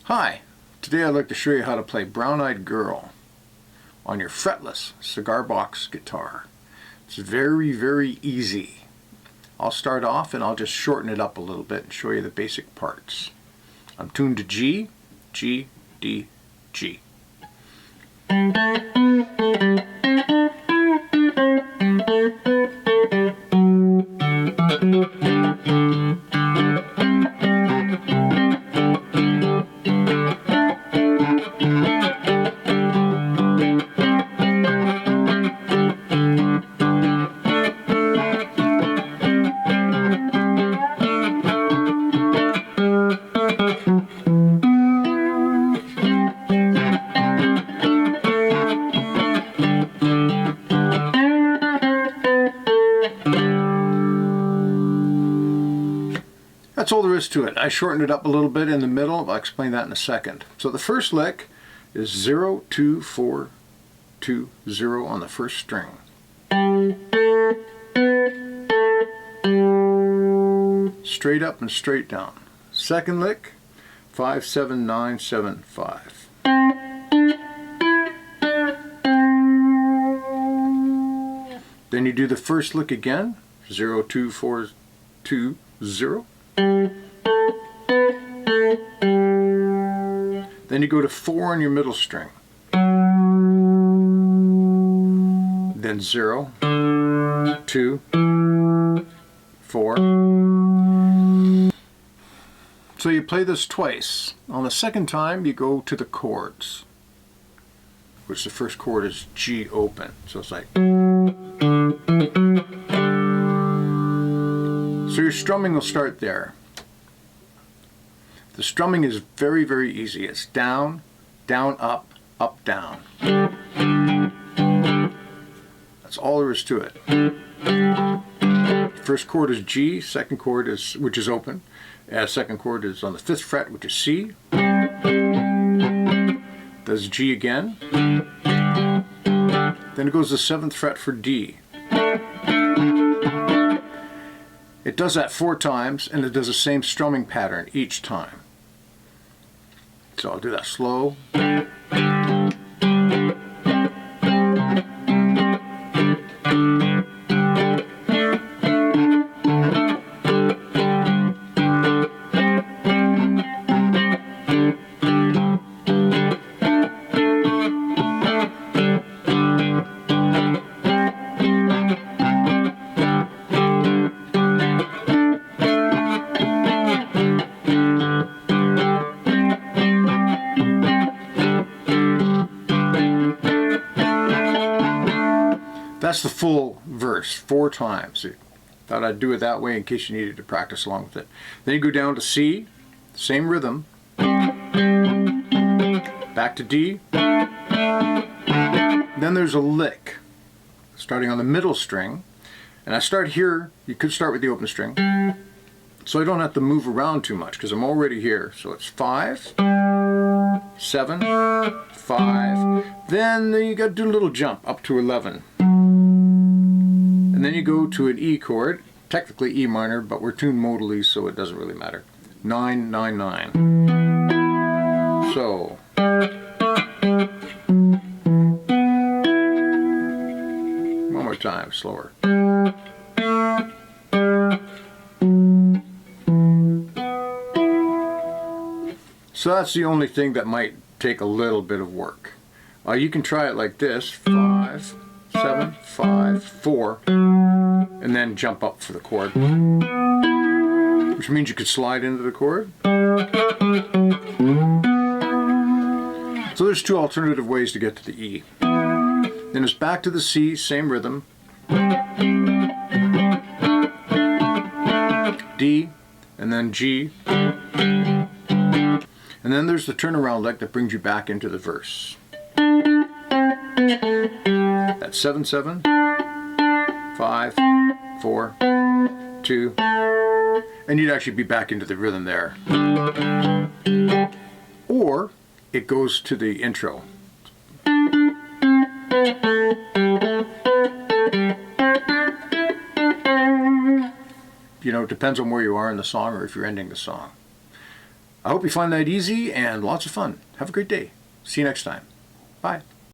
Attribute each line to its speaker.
Speaker 1: Hi, today I'd like to show you how to play Brown Eyed Girl on your fretless cigar box guitar. It's very, very easy. I'll start off and I'll just shorten it up a little bit and show you the basic parts. I'm tuned to G, G, D, G. That's all there is to it. I shortened it up a little bit in the middle. I'll explain that in a second. So the first lick is 0, 2, 4, 2, 0 on the first string. Straight up and straight down. Second lick, 5, 7, 9, 7, 5. Then you do the first lick again, 0, 2, 4, 2, 0. Then you go to 4 on your middle string. Then 0, 2, 4. So you play this twice. On the second time you go to the chords, which the first chord is G open. So it's like. So your strumming will start there. The strumming is very, very easy. It's down, down, up, up, down. That's all there is to it. First chord is G, second chord is, which is open. Second chord is on the 5th fret, which is C. Does G again. Then it goes to the 7th fret for D. It does that 4 times, and it does the same strumming pattern each time. So I'll do that slow. That's the full verse, 4 times. Thought I'd do it that way in case you needed to practice along with it. Then you go down to C, same rhythm. Back to D. Then there's a lick, starting on the middle string. And I start here, you could start with the open string. So I don't have to move around too much because I'm already here. So it's 5, 7, 5. Then you got to do a little jump up to 11. And then you go to an E chord, technically E minor, but we're tuned modally, so it doesn't really matter. 9, 9, 9. So. One more time, slower. So that's the only thing that might take a little bit of work. You can try it like this, 5, 7, 5, 4, and then jump up for the chord, which means you could slide into the chord. So there's 2 alternative ways to get to the E. Then it's back to the C, same rhythm, D, and then G, and then there's the turnaround lick that brings you back into the verse. That's 7, 7, 5, 4, 2, and you'd actually be back into the rhythm there. Or it goes to the intro. You know, it depends on where you are in the song or if you're ending the song. I hope you find that easy and lots of fun. Have a great day. See you next time. Bye.